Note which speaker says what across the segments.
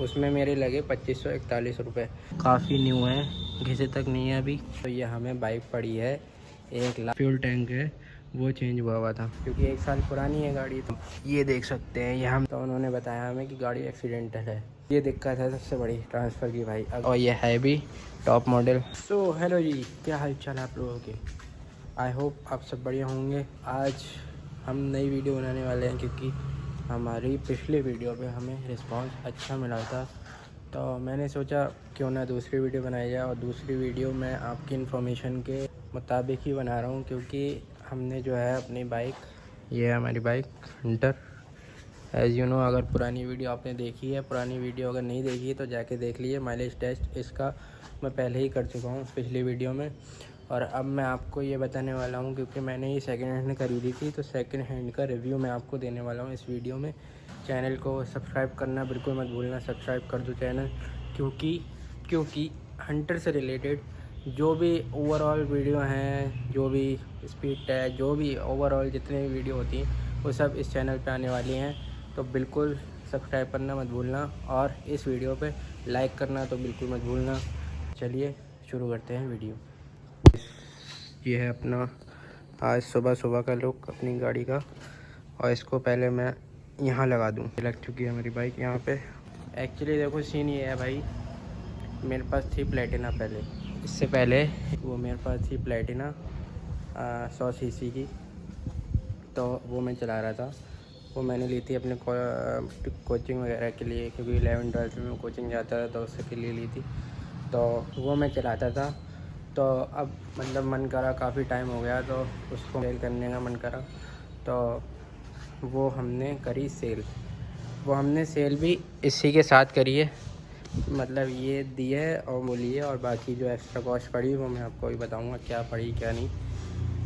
Speaker 1: उसमें मेरे लगे 2541 रुपये। काफ़ी न्यू है, घिसे तक नहीं है अभी। तो ये हमें बाइक पड़ी है 1 लाख। फ्यूल टैंक है वो चेंज हुआ था क्योंकि 1 साल पुरानी है गाड़ी। तो ये देख सकते हैं, ये हम तो उन्होंने बताया हमें कि गाड़ी एक्सीडेंटल है। ये दिक्कत है सबसे बड़ी ट्रांसफ़र की भाई। और ये है भी टॉप मॉडल। सो हेलो जी, क्या हाल चाल है आप लोगों के। आई होप आप सब बढ़िया होंगे। आज हम नई वीडियो बनाने वाले हैं क्योंकि हमारी पिछली वीडियो पे हमें रिस्पांस अच्छा मिला था। तो मैंने सोचा क्यों ना दूसरी वीडियो बनाई जाए। और दूसरी वीडियो मैं आपकी इन्फॉर्मेशन के मुताबिक ही बना रहा हूँ क्योंकि हमने जो है अपनी बाइक, ये है हमारी bike Hunter. As you know, अगर पुरानी वीडियो आपने देखी है, पुरानी वीडियो अगर नहीं देखी है तो जाके देख लीजिए। माइलेज टेस्ट इसका मैं पहले ही कर चुका हूँ पिछली वीडियो में। और अब मैं आपको ये बताने वाला हूँ क्योंकि मैंने ये सेकंड हैंड खरीदी थी, तो सेकंड हैंड का रिव्यू मैं आपको देने वाला हूँ इस वीडियो में। चैनल को सब्सक्राइब करना बिल्कुल मत भूलना, सब्सक्राइब कर दो चैनल, क्योंकि हंटर से रिलेटेड जो भी ओवरऑल वीडियो हैं, जो भी स्पीड टेस्ट, जो भी ओवरऑल जितने भी वीडियो होती हैं वो सब इस चैनल पे आने वाली हैं। तो बिल्कुल सब्सक्राइब करना मत भूलना और इस वीडियो पे लाइक करना तो बिल्कुल मत भूलना। चलिए शुरू करते हैं वीडियो। ये है अपना आज सुबह सुबह का लुक अपनी गाड़ी का। और इसको पहले मैं यहाँ लगा दूँ। लग चुकी है मेरी बाइक यहाँ पे। एक्चुअली देखो सीन ये है भाई, मेरे पास थी प्लेटिना पहले, इससे पहले वो मेरे पास थी प्लेटिना 100 सीसी की। तो वो मैं चला रहा था। वो मैंने ली थी अपने कोचिंग वगैरह के लिए क्योंकि 11th-12th में कोचिंग जाता था तो उसके लिए ली थी। तो वो मैं चलाता था। तो अब मतलब मन करा, काफ़ी टाइम हो गया तो उसको सेल करने का मन करा। तो वो हमने करी सेल। वो हमने सेल भी इसी के साथ करी है, मतलब ये दी है और वो ली है। और बाकी जो एक्स्ट्रा कॉस्ट पड़ी वो मैं आपको भी बताऊंगा क्या पड़ी क्या नहीं।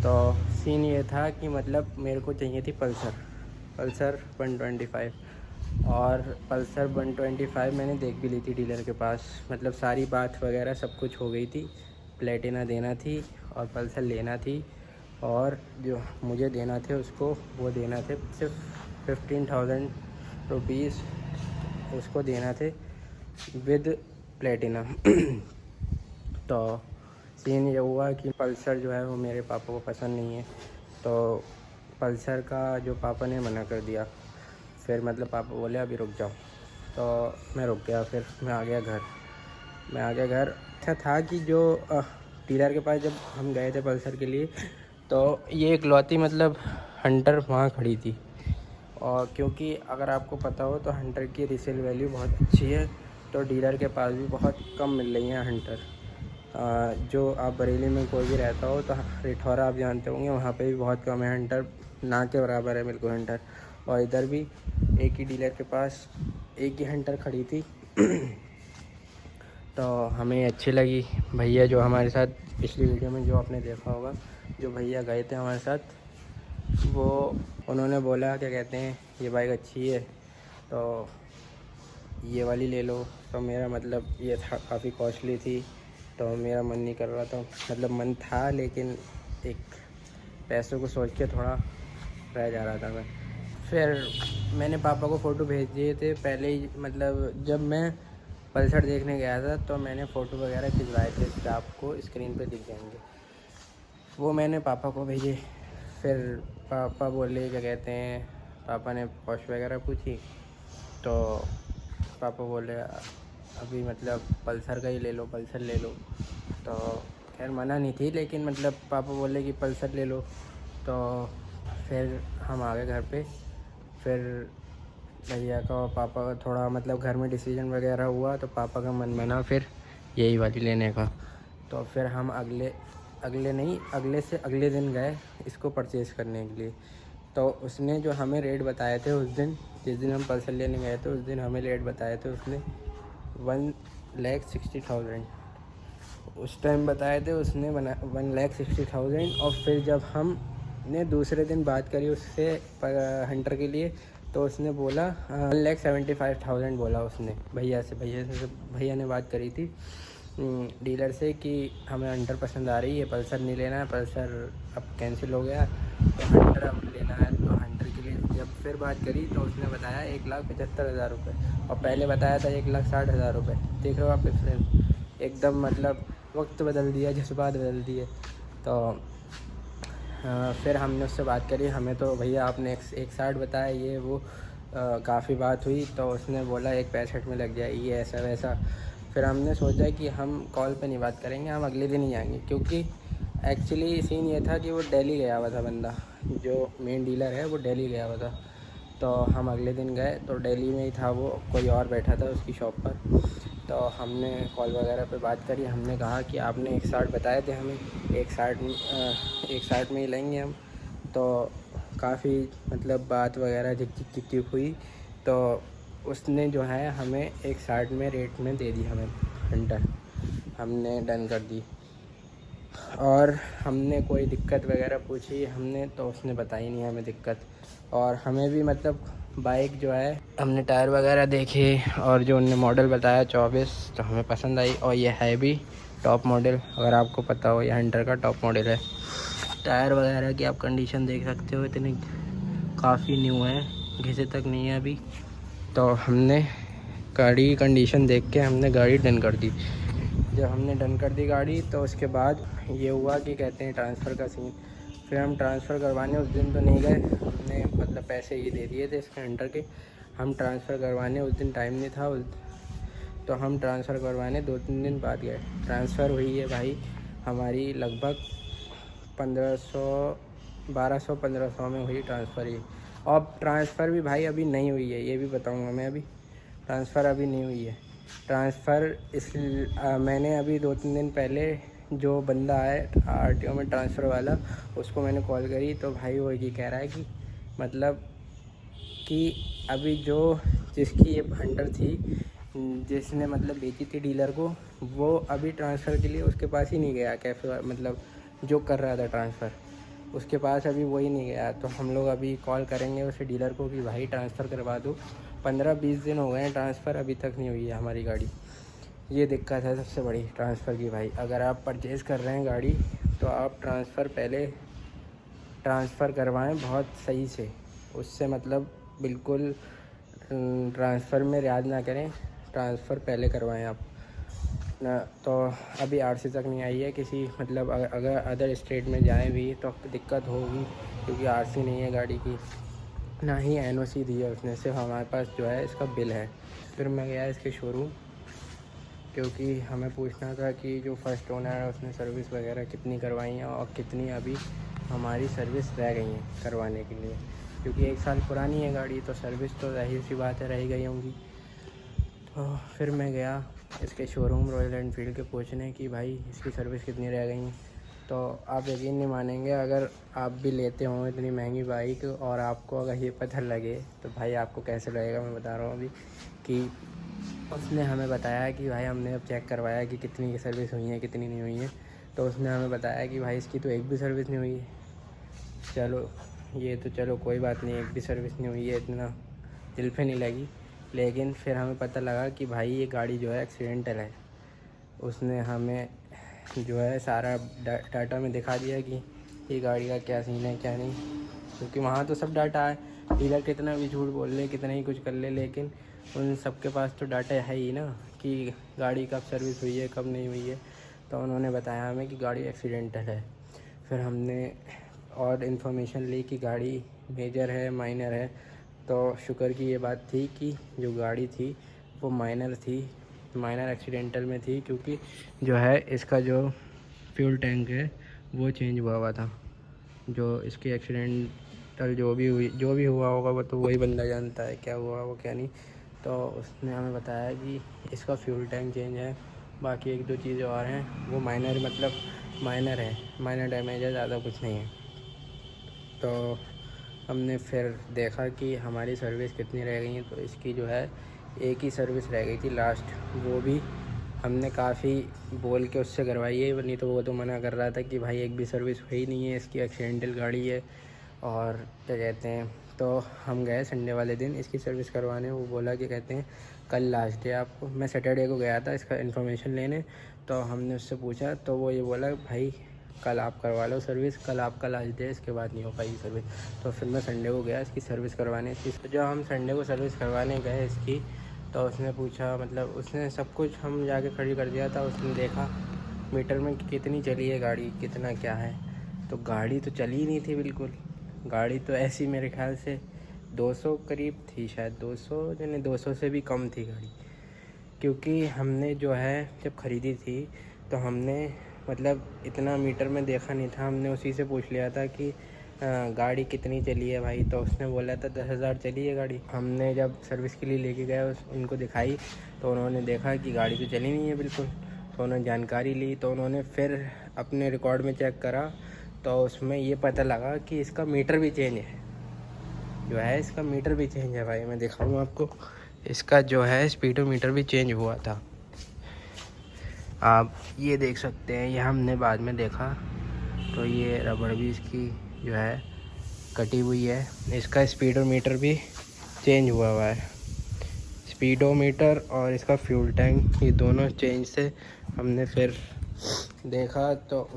Speaker 1: तो सीन ये था कि मतलब मेरे को चाहिए थी पल्सर 125। और पल्सर 125 मैंने देख भी ली थी डीलर के पास, मतलब सारी बात वगैरह सब कुछ हो गई थी। प्लेटिना देना थी और पल्सर लेना थी, और जो मुझे देना थे उसको वो देना थे सिर्फ 15,000 रुपीज़ उसको देना थे विद प्लेटिना। तो सीन ये हुआ कि पल्सर जो है वो मेरे पापा को पसंद नहीं है। तो पल्सर का जो पापा ने मना कर दिया। फिर मतलब पापा बोले अभी रुक जाओ। तो मैं रुक गया। फिर मैं आ गया घर। अच्छा था कि जो डीलर के पास जब हम गए थे पल्सर के लिए, तो ये इकलौती मतलब हंटर वहाँ खड़ी थी। और क्योंकि अगर आपको पता हो तो हंटर की रीसेल वैल्यू बहुत अच्छी है, तो डीलर के पास भी बहुत कम मिल रही हैं हंटर। जो आप बरेली में कोई भी रहता हो तो रिठौरा आप जानते होंगे, वहाँ पे भी बहुत कम है हंटर, ना के बराबर है बिल्कुल हंटर। और इधर भी एक ही डीलर के पास एक ही हंटर खड़ी थी। तो हमें अच्छी लगी। भैया जो हमारे साथ पिछली वीडियो में जो आपने देखा होगा, जो भैया गए थे हमारे साथ, वो उन्होंने बोला क्या कहते हैं ये बाइक अच्छी है तो ये वाली ले लो। तो मेरा मतलब ये था काफ़ी कॉस्टली थी, तो मेरा मन नहीं कर रहा था, मतलब मन था लेकिन एक पैसों को सोच के थोड़ा रह जा रहा था मैं। फिर मैंने पापा को फ़ोटो भेज दिए थे पहले ही, मतलब जब मैं पल्सर देखने गया था तो मैंने फ़ोटो वगैरह खिंचवाए थे, जो आपको स्क्रीन पे दिख जाएंगे, वो मैंने पापा को भेजे। फिर पापा बोले क्या कहते हैं, पापा ने कॉस्ट वगैरह पूछी तो पापा बोले अभी मतलब पल्सर का ही ले लो, पल्सर ले लो। तो खैर मना नहीं थी, लेकिन मतलब पापा बोले कि पल्सर ले लो। तो फिर हम आ गए घर पे। फिर भैया का और पापा का थोड़ा मतलब घर में डिसीजन वगैरह हुआ तो पापा का मन बना फिर यही वाली लेने का। तो फिर हम अगले से अगले दिन गए इसको परचेज़ करने के लिए। तो उसने जो हमें रेट बताए थे उस दिन, जिस दिन हम पल्सर लेने गए थे, उस दिन हमें रेट बताए थे उसने 1,60,000 उस टाइम बताए थे उसने 1,60,000। और फिर जब हमने दूसरे दिन बात करी उससे हंटर के लिए, तो उसने बोला 1,75,000 बोला उसने भैया ने बात करी थी डीलर से कि हमें हंटर पसंद आ रही है, पल्सर नहीं लेना है, पल्सर अब कैंसिल हो गया तो हंटर अब लेना है। तो हंटर के लिए जब फिर बात करी तो उसने बताया 1,75,000 रुपये और पहले बताया था 1,60,000 रुपये। देख रहे हो आप डिफरेंस, एकदम मतलब वक्त बदल दिया, जज्बात बदल दिए। तो फिर हमने उससे बात करी, हमें तो भैया आपने 1,60 बताया, ये वो काफ़ी बात हुई। तो उसने बोला 1,65 में लग जाएगी, ऐसा वैसा। फिर हमने सोचा कि हम कॉल पे नहीं बात करेंगे, हम अगले दिन ही आएंगे, क्योंकि एक्चुअली सीन ये था कि वो दिल्ली गया हुआ था बंदा, जो मेन डीलर है वो दिल्ली गया हुआ था। तो हम अगले दिन गए तो दिल्ली में ही था वो, कोई और बैठा था उसकी शॉप पर। तो हमने कॉल वगैरह पे बात करी, हमने कहा कि आपने 1,60 बताए थे हमें, 1,60 में ही लेंगे हम। तो काफ़ी मतलब बात वगैरह झिक झिक हुई। तो उसने जो है हमें 1,60 में रेट में दे दी हमें हंटर, हमने डन कर दी। और हमने कोई दिक्कत वगैरह पूछी हमने, तो उसने बताई नहीं हमें दिक्कत। और हमें भी मतलब बाइक जो है, हमने टायर वगैरह देखे और जो उन्होंने मॉडल बताया 24, तो हमें पसंद आई। और ये है भी टॉप मॉडल, अगर आपको पता हो, ये हंटर का टॉप मॉडल है। टायर वगैरह की आप कंडीशन देख सकते हो, इतने काफ़ी न्यू है, घिसे तक नहीं है अभी। तो हमने गाड़ी की कंडीशन देख के हमने गाड़ी डन कर दी। जब हमने डन कर दी गाड़ी, तो उसके बाद ये हुआ कि कहते हैं ट्रांसफ़र का सीन। फिर हम ट्रांसफ़र करवाने उस दिन तो नहीं गए, हमने मतलब पैसे ये दे दिए थे इसके हंटर के। हम ट्रांसफ़र करवाने उस दिन टाइम नहीं था, तो हम ट्रांसफ़र करवाने 2-3 दिन बाद गए। ट्रांसफ़र हुई है भाई हमारी लगभग 1500, 1200-1500 में हुई ट्रांसफ़र ही। और ट्रांसफ़र भी भाई अभी नहीं हुई है, ये भी बताऊँगा मैं। अभी ट्रांसफ़र अभी नहीं हुई है। ट्रांसफ़र मैंने अभी 2-3 दिन पहले जो बंदा है आरटीओ में ट्रांसफ़र वाला, उसको मैंने कॉल करी, तो भाई वो ये कह रहा है कि मतलब कि अभी जो जिसकी ये हंटर थी, जिसने मतलब बेची थी डीलर को, वो अभी ट्रांसफ़र के लिए उसके पास ही नहीं गया, कैफे मतलब जो कर रहा था ट्रांसफ़र, उसके पास अभी वही नहीं गया। तो हम लोग अभी कॉल करेंगे उसे डीलर को कि भाई ट्रांसफ़र करवा दो। 15-20 दिन हो गए हैं ट्रांसफ़र अभी तक नहीं हुई है हमारी गाड़ी। ये दिक्कत है सबसे बड़ी ट्रांसफ़र की भाई। अगर आप परचेज़ कर रहे हैं गाड़ी, तो आप ट्रांसफ़र पहले ट्रांसफ़र करवाएं बहुत सही से, उससे मतलब बिल्कुल ट्रांसफ़र में रियाज़ ना करें, ट्रांसफ़र पहले करवाएं आप ना। तो अभी आरसी तक नहीं आई है किसी, मतलब अगर अदर स्टेट में जाएं भी तो दिक्कत होगी, क्योंकि आरसी नहीं है गाड़ी की, ना ही एनओसी दी है उसने, सिर्फ हमारे पास जो है इसका बिल है। फिर मैं गया इसके शोरूम, क्योंकि हमें पूछना था कि जो फर्स्ट ओनर है उसने सर्विस वगैरह कितनी करवाई हैं और कितनी अभी हमारी सर्विस रह गई हैं करवाने के लिए, क्योंकि 1 साल पुरानी है गाड़ी, तो सर्विस तो जाहिर सी बात है रह गई होंगी। तो फिर मैं गया इसके शोरूम रॉयल एनफील्ड के पूछने कि भाई इसकी सर्विस कितनी रह गई हैं। तो आप यकीन नहीं मानेंगे, अगर आप भी लेते हो इतनी महंगी बाइक और आपको अगर ये पता लगे तो भाई आपको कैसे लगेगा। मैं बता रहा हूँ अभी कि उसने हमें बताया कि भाई हमने अब चेक करवाया कि कितनी की सर्विस हुई है कितनी नहीं हुई है, तो उसने हमें बताया कि भाई इसकी तो एक भी सर्विस नहीं हुई है। चलो ये तो चलो कोई बात नहीं, एक भी सर्विस नहीं हुई है, इतना दिल पे नहीं लगी। लेकिन फिर हमें पता लगा कि भाई ये गाड़ी जो है एक्सीडेंटल है। उसने हमें जो है सारा डाटा में दिखा दिया कि ये गाड़ी का क्या सीन है क्या नहीं, क्योंकि वहाँ तो सब डाटा है। डीलर कितना भी झूठ बोल ले, कितना ही कुछ कर ले, लेकिन उन सबके पास तो डाटा है ही ना कि गाड़ी कब सर्विस हुई है कब नहीं हुई है। तो उन्होंने बताया हमें कि गाड़ी एक्सीडेंटल है। फिर हमने और इन्फॉर्मेशन ली कि गाड़ी मेजर है माइनर है। तो शुक्र की ये बात थी कि जो गाड़ी थी वो माइनर थी, माइनर एक्सीडेंटल में थी, क्योंकि जो है इसका जो फ्यूल टैंक है वो चेंज हुआ था। जो इसकी एक्सीडेंटल जो भी हुआ होगा वो तो वही बंदा जानता है क्या हुआ वो क्या नहीं। तो उसने हमें बताया कि इसका फ्यूल टैंक चेंज है, बाकी 1-2 चीज़ें और हैं, वो माइनर मतलब माइनर है, माइनर डैमेज है, ज़्यादा कुछ नहीं है। तो हमने फिर देखा कि हमारी सर्विस कितनी रह गई है, तो इसकी जो है एक ही सर्विस रह गई थी लास्ट, वो भी हमने काफ़ी बोल के उससे करवाई है, नहीं तो वो तो मना कर रहा था कि भाई एक भी सर्विस हुई नहीं है, इसकी एक्सीडेंटल गाड़ी है। और क्या कहते हैं, तो हम गए संडे वाले दिन इसकी सर्विस करवाने। वो बोला कि कहते हैं कल लास्ट डे आपको। मैं सैटरडे को गया था इसका इन्फॉर्मेशन लेने, तो हमने उससे पूछा तो वो ये बोला भाई कल आप करवा लो सर्विस, कल आपका लास्ट डे, इसके बाद नहीं हो पाएगी सर्विस। तो फिर मैं संडे को गया इसकी सर्विस करवाने। इसकी जो हम संडे को सर्विस करवाने गए इसकी, तो उसने पूछा, मतलब उसने सब कुछ हम जाके खड़ी कर दिया था। उसने देखा मीटर में कितनी चली है गाड़ी, कितना क्या है, तो गाड़ी तो चली ही नहीं थी बिल्कुल। गाड़ी तो ऐसी मेरे ख्याल से 200 करीब थी, शायद 200 यानी 200 से भी कम थी गाड़ी। क्योंकि हमने जो है जब ख़रीदी थी तो हमने मतलब इतना मीटर में देखा नहीं था, हमने उसी से पूछ लिया था कि गाड़ी कितनी चली है भाई, तो उसने बोला था 10,000 चली है गाड़ी। हमने जब सर्विस के लिए लेके गए उनको दिखाई, तो उन्होंने देखा कि गाड़ी तो चली नहीं है बिल्कुल। तो उन्होंने जानकारी ली, तो उन्होंने फिर अपने रिकॉर्ड में चेक करा, तो उसमें ये पता लगा कि इसका मीटर भी चेंज है, जो है इसका मीटर भी चेंज है भाई। मैं दिखाऊँ आपको, इसका जो है स्पीडोमीटर भी चेंज हुआ था, आप ये देख सकते हैं। ये हमने बाद में देखा, तो ये रबड़ भी इसकी जो है कटी हुई है। इसका स्पीडोमीटर भी चेंज हुआ है, स्पीडोमीटर और इसका फ्यूल टैंक, ये दोनों चेंज से हमने फिर देखा। तो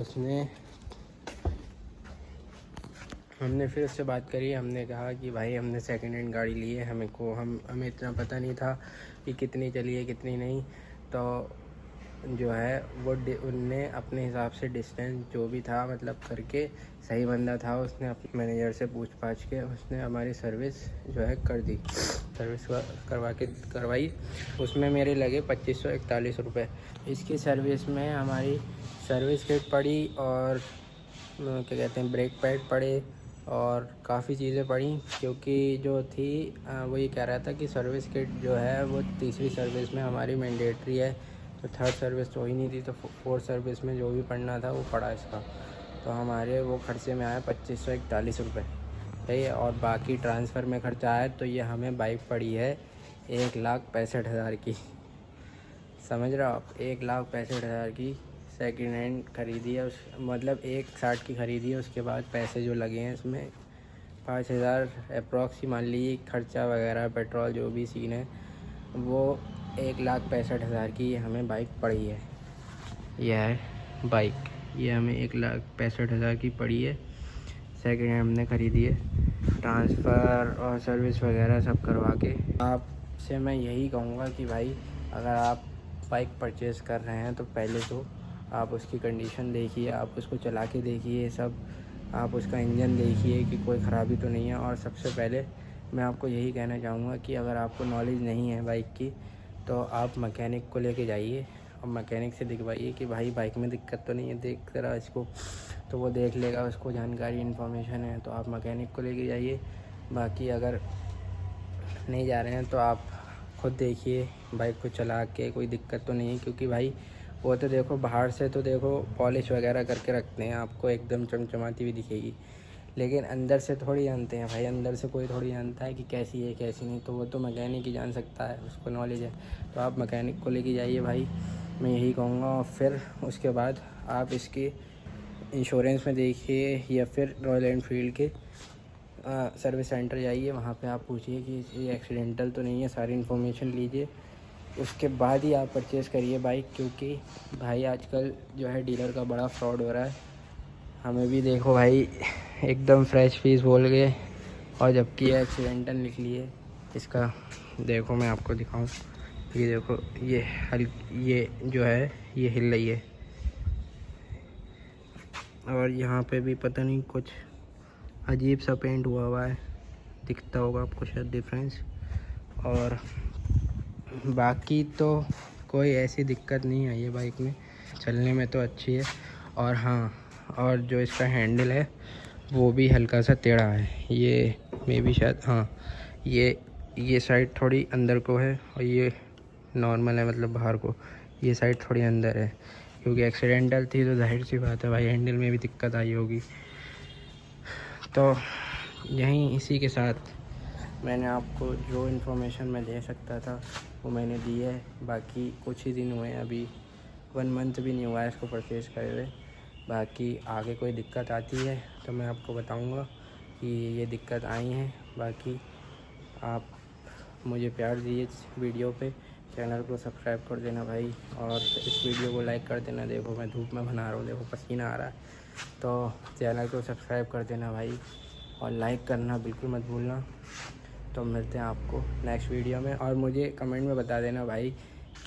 Speaker 1: हमने फिर उससे बात करी। हमने कहा कि भाई हमने सेकंड हैंड गाड़ी ली है, हमें इतना पता नहीं था कि कितनी चली है कितनी नहीं। तो जो है वो उनने अपने हिसाब से डिस्टेंस जो भी था मतलब करके, सही बंदा था, उसने अपने मैनेजर से पूछ पाछ के उसने हमारी सर्विस जो है कर दी। सर्विस करवाई, उसमें मेरे लगे 2541 रुपये। इसकी सर्विस में हमारी सर्विस किट पड़ी और क्या कहते हैं ब्रेक पैड पड़े और काफ़ी चीज़ें पड़ी। क्योंकि जो थी वो ये कह रहा था कि सर्विस किट जो है वो तीसरी सर्विस में हमारी मैंडेटरी है, तो थर्ड सर्विस तो ही नहीं थी, तो फोर्थ सर्विस में जो भी पढ़ना था वो पड़ा इसका। तो हमारे वो खर्चे में आया 2541 रुपये, सही है। और बाकी ट्रांसफ़र में खर्चा आया, तो ये हमें बाइक पड़ी है 1,65,000 की, समझ रहे हो आप, 1,65,000 की सेकेंड हैंड ख़रीदी है। उस मतलब 1,60 की ख़रीदी है। उसके बाद पैसे जो लगे हैं इसमें 5,000 अप्रॉक्स ही मान लीजिए, खर्चा वगैरह पेट्रोल जो भी सीन है, वो 1,65,000 की हमें बाइक पड़ी है। यह है बाइक, ये हमें 1,65,000 की पड़ी है, सेकेंड हैंड हमने ख़रीदी है, ट्रांसफ़र और सर्विस वगैरह सब करवा के। आपसे मैं यही कहूँगा कि भाई अगर आप बाइक परचेज़ कर रहे हैं तो पहले तो आप उसकी कंडीशन देखिए, आप उसको चला के देखिए, सब आप उसका इंजन देखिए कि कोई ख़राबी तो नहीं है। और सबसे पहले मैं आपको यही कहना चाहूँगा कि अगर आपको नॉलेज नहीं है बाइक की, तो आप मैकेनिक को लेके जाइए और मैकेनिक से दिखवाइए कि भाई बाइक में दिक्कत तो नहीं है, देख जरा इसको, तो वो देख लेगा, उसको जानकारी इन्फॉर्मेशन है, तो आप मैकेनिक को लेके जाइए। बाकी अगर नहीं जा रहे हैं तो आप खुद देखिए बाइक को चला के, कोई दिक्कत तो नहीं है। क्योंकि भाई वो तो देखो बाहर से तो देखो पॉलिश वगैरह करके रखते हैं, आपको एकदम चमचमाती हुई दिखेगी, लेकिन अंदर से थोड़ी जानते हैं भाई, अंदर से कोई थोड़ी जानता है कि कैसी है कैसी नहीं, तो वो तो मैकेनिक ही जान सकता है, उसको नॉलेज है। तो आप मैकेनिक को लेके जाइए भाई, मैं यही कहूँगा। और फिर उसके बाद आप इसकी इंश्योरेंस में देखिए, या फिर रॉयल एनफील्ड के सर्विस सेंटर जाइए, वहाँ पे आप पूछिए कि ये एक्सीडेंटल तो नहीं है, सारी इन्फॉर्मेशन लीजिए, उसके बाद ही आप परचेज़ करिए बाइक। क्योंकि भाई आजकल जो है डीलर का बड़ा फ्रॉड हो रहा है। हमें भी देखो भाई एकदम फ्रेश फीस बोल गए, और जबकि ये एक्सीडेंटल निकली है। इसका देखो मैं आपको दिखाऊं, ये देखो ये जो है ये हिल रही है, और यहाँ पे भी पता नहीं कुछ अजीब सा पेंट हुआ है, दिखता होगा आपको शायद डिफरेंस। और बाकी तो कोई ऐसी दिक्कत नहीं आई है बाइक में, चलने में तो अच्छी है। और हाँ, और जो इसका हैंडल है वो भी हल्का सा टेढ़ा है, ये मे भी शायद, हाँ ये साइड थोड़ी अंदर को है और ये नॉर्मल है, मतलब बाहर को, ये साइड थोड़ी अंदर है। क्योंकि एक्सीडेंटल थी तो जाहिर सी बात है भाई हैंडल में भी दिक्कत आई होगी। तो यहीं इसी के साथ मैंने आपको जो इन्फॉर्मेशन मैं दे सकता था वो मैंने दी है। बाकी कुछ ही दिन हुए हैं, अभी 1 मंथ भी नहीं हुआ है इसको परचेज़ करे हुए। बाकी आगे कोई दिक्कत आती है तो मैं आपको बताऊंगा कि ये दिक्कत आई है। बाकी आप मुझे प्यार दीजिए इस वीडियो पे, चैनल को सब्सक्राइब कर देना भाई, और इस वीडियो को लाइक कर देना। देखो मैं धूप में बना रहा हूँ, देखो पसीना आ रहा है, तो चैनल को सब्सक्राइब कर देना भाई, और लाइक करना बिल्कुल मत भूलना। तो मिलते हैं आपको नेक्स्ट वीडियो में, और मुझे कमेंट में बता देना भाई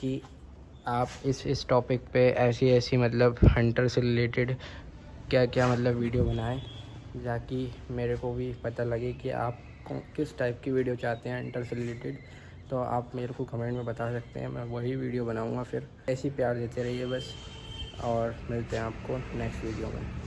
Speaker 1: कि आप इस टॉपिक पे ऐसी मतलब हंटर से रिलेटेड क्या क्या मतलब वीडियो बनाएं, ताकि मेरे को भी पता लगे कि आप किस टाइप की वीडियो चाहते हैं हंटर से रिलेटेड। तो आप मेरे को कमेंट में बता सकते हैं, मैं वही वीडियो बनाऊंगा। फिर ऐसे ही प्यार देते रहिए बस, और मिलते हैं आपको नेक्स्ट वीडियो में।